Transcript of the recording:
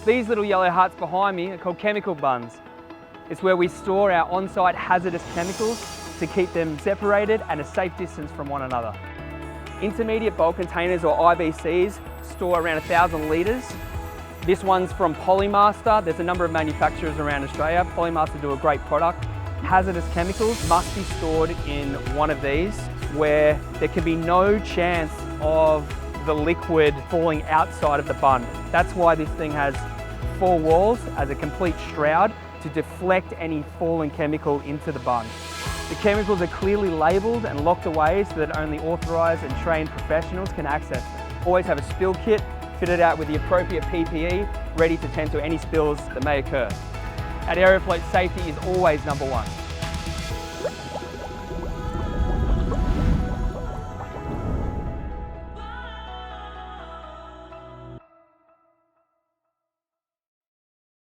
These little yellow huts behind me are called chemical bunds. It's where we store our on-site hazardous chemicals to keep them separated and a safe distance from one another. Intermediate bulk containers, or IBCs, store around 1,000 litres. This one's from Polymaster. There's a number of manufacturers around Australia. Polymaster do a great product. Hazardous chemicals must be stored in one of these where there can be no chance of the liquid falling outside of the bund. That's why this thing has 4 walls as a complete shroud to deflect any fallen chemical into the bund. The chemicals are clearly labelled and locked away so that only authorised and trained professionals can access them. Always have a spill kit fitted out with the appropriate PPE, ready to tend to any spills that may occur. At Aerofloat, safety is always number one.